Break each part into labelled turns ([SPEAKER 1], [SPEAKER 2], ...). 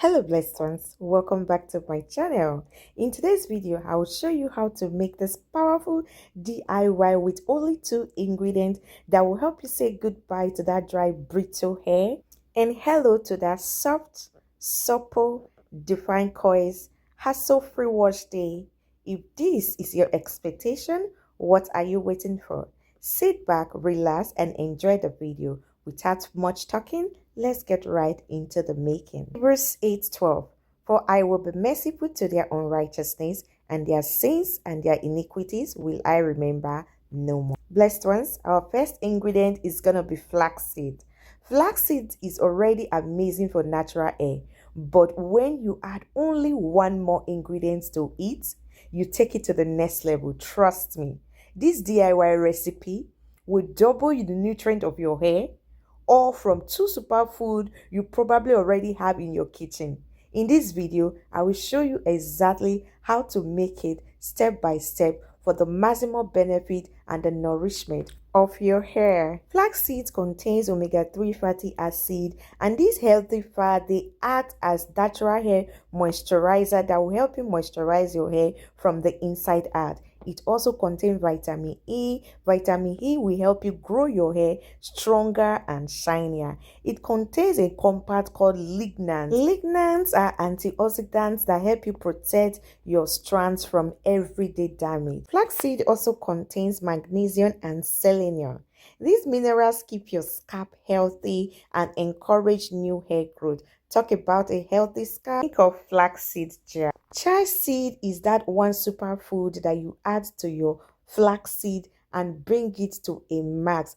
[SPEAKER 1] Hello blessed ones, welcome back to my channel. In today's video, I will show you how to make this powerful DIY with only two ingredients that will help you say goodbye to that dry brittle hair and hello to that soft, supple, defined coils, hassle-free wash day. If this is your expectation, what are you waiting for? Sit back, relax and enjoy the video. Without much talking, let's get right into the making. Verse 8:12. For I will be merciful to their unrighteousness, and their sins and their iniquities will I remember no more. Blessed ones, our first ingredient is going to be flaxseed. Flaxseed is already amazing for natural hair, but when you add only one more ingredient to it, you take it to the next level. Trust me. This DIY recipe will double the nutrient of your hair, or from two superfood you probably already have in your kitchen. In this video, I will show you exactly how to make it step by step for the maximum benefit and the nourishment of your hair. Flaxseed contains omega-3 fatty acid, and this healthy fat, they act as natural hair moisturizer that will help you moisturize your hair from the inside out. It also contains vitamin E. Vitamin E will help you grow your hair stronger and shinier. It contains a compound called lignans. Lignans are antioxidants that help you protect your strands from everyday damage. Flaxseed also contains magnesium and selenium. These minerals keep your scalp healthy and encourage new hair growth. Talk about a healthy scalp. Think of flaxseed gel. Chia seed is that one superfood that you add to your flaxseed and bring it to a max.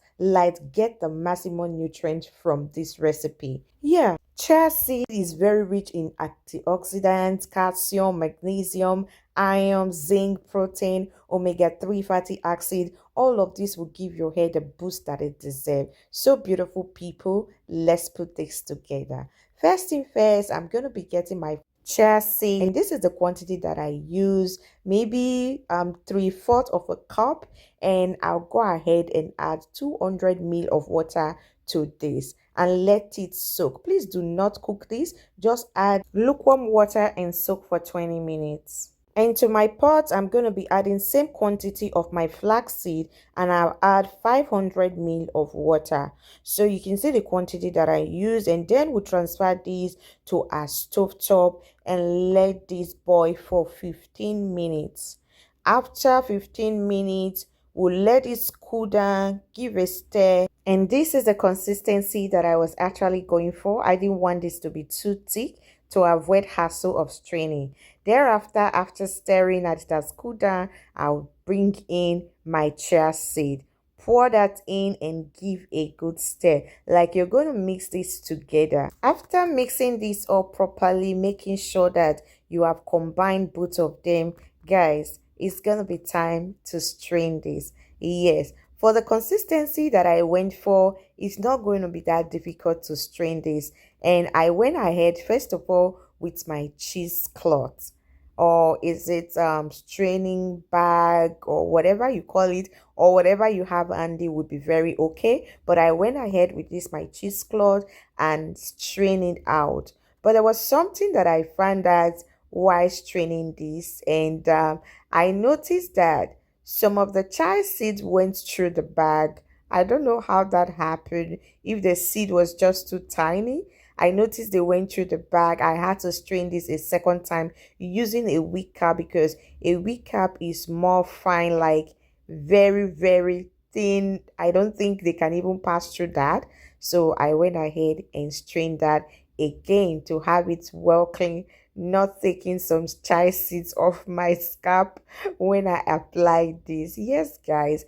[SPEAKER 1] Get the maximum nutrient from this recipe. Yeah, chia seed is very rich in antioxidants, calcium, magnesium, iron, zinc, protein, omega-3 fatty acid. All of this will give your hair the boost that it deserves. So beautiful people, let's put this together. First thing first, I'm going to be getting my chia seed, and this is the quantity that I use, maybe 3/4 of a cup, and I'll go ahead and add 200 ml of water to this and let it soak. Please do not cook this, just add lukewarm water and soak for 20 minutes. And to my pot, I'm going to be adding same quantity of my flaxseed, and I'll add 500 ml of water. So you can see the quantity that I use, and then we'll transfer these to our stove top and let this boil for 15 minutes. After 15 minutes, we'll let it cool down, give a stir. And this is the consistency that I was actually going for. I didn't want this to be too thick to avoid hassle of straining. Thereafter, after stirring as it has cooled down, I'll bring in my chia seed. Pour that in and give a good stir. Like you're going to mix this together. After mixing this up properly, making sure that you have combined both of them, guys, it's going to be time to strain this. Yes, for the consistency that I went for, it's not going to be that difficult to strain this. And I went ahead, first of all, with my cheesecloth, or is it straining bag, or whatever you call it, or whatever you have handy would be very okay. But I went ahead with this my cheesecloth and strain it out. But there was something that I found out while straining this, and I noticed that some of the chia seeds went through the bag. I don't know how that happened, if the seed was just too tiny. I noticed they went through the bag. I had to strain this a second time using a weak cap, because a weak cap is more fine, like very, very thin. I don't think they can even pass through that. So I went ahead and strained that again to have it well clean, not taking some chia seeds off my scalp when I applied this. Yes, guys,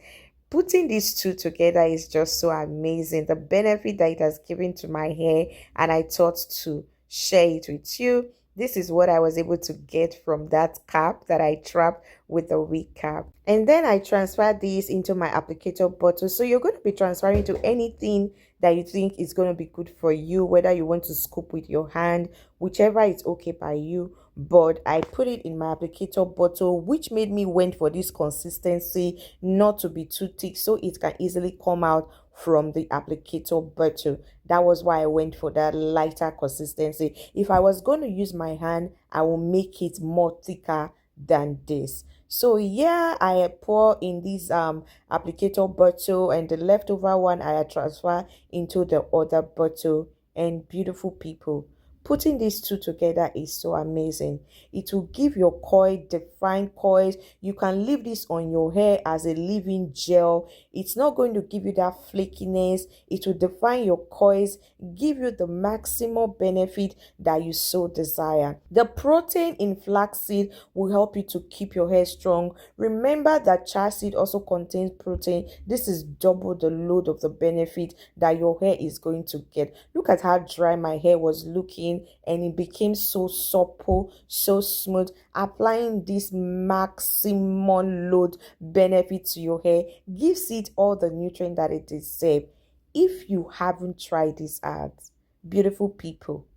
[SPEAKER 1] putting these two together is just so amazing. The benefit that it has given to my hair, and I thought to share it with you. This is what I was able to get from that cap that I trapped with the wig cap. And then I transferred these into my applicator bottle. So you're going to be transferring to anything that you think is going to be good for you, whether you want to scoop with your hand, whichever is okay by you. But I put it in my applicator bottle, which made me went for this consistency, not to be too thick, so it can easily come out from the applicator bottle. That was why I went for that lighter consistency. If I was going to use my hand, I will make it more thicker than this. So yeah, I pour in this applicator bottle, and the leftover one I transfer into the other bottle. And beautiful people, putting these two together is so amazing. It will give your coil defined coils. You can leave this on your hair as a leave-in gel. It's not going to give you that flakiness. It will define your coils, give you the maximum benefit that you so desire. The protein in flaxseed will help you to keep your hair strong. Remember that chia seed also contains protein. This is double the load of the benefit that your hair is going to get. Look at how dry my hair was looking, and it became so supple, so smooth. Applying this maximum load benefit to your hair gives it all the nutrient that it deserves. If you haven't tried this out, beautiful people,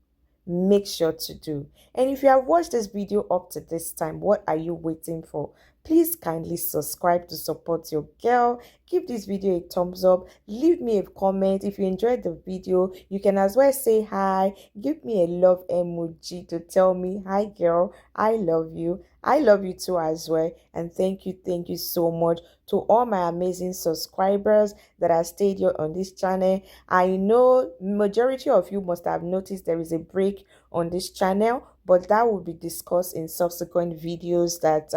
[SPEAKER 1] make sure to do. And if you have watched this video up to this time, what are you waiting for? Please kindly subscribe to support your girl. Give this video a thumbs up. Leave me a comment. If you enjoyed the video, you can as well say hi. Give me a love emoji to tell me, hi girl, I love you. I love you too as well. And thank you so much to all my amazing subscribers that have stayed here on this channel. I know majority of you must have noticed there is a break on this channel, but that will be discussed in subsequent videos, that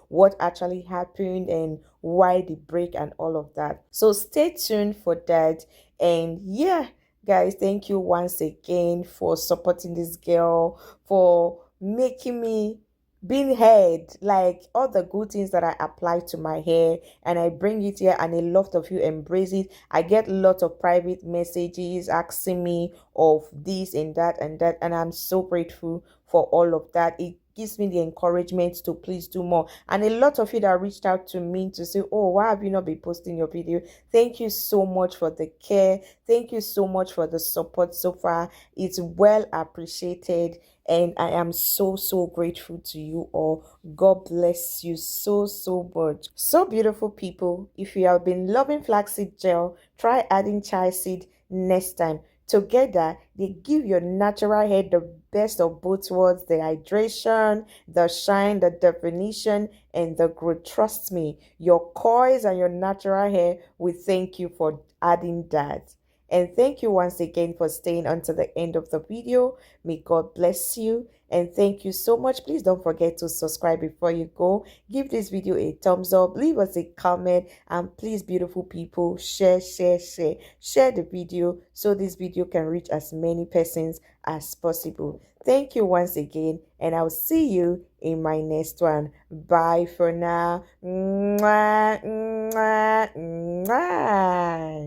[SPEAKER 1] what actually happened and why the break and all of that. So stay tuned for that. And yeah, guys, thank you once again for supporting this girl, for making me being heard, like all the good things that I apply to my hair and I bring it here, and a lot of you embrace it. I get a lot of private messages asking me of this and that and that, and I'm so grateful for all of that. It gives me the encouragement to please do more. And a lot of you that reached out to me to say, oh, why have you not been posting your video? Thank you so much for the care. Thank you so much for the support so far. It's well appreciated, and I am so grateful to you all. God bless you so much. So beautiful people, if you have been loving flaxseed gel, try adding chia seed next time. Together, they give your natural hair the best of both worlds: the hydration, the shine, the definition, and the growth. Trust me, your coils and your natural hair will thank you for adding that. And thank you once again for staying until the end of the video. May God bless you. And thank you so much. Please don't forget to subscribe before you go. Give this video a thumbs up. Leave us a comment. And please, beautiful people, share the video so this video can reach as many persons as possible. Thank you once again, and I'll see you in my next one. Bye for now. Mwah, mwah, mwah.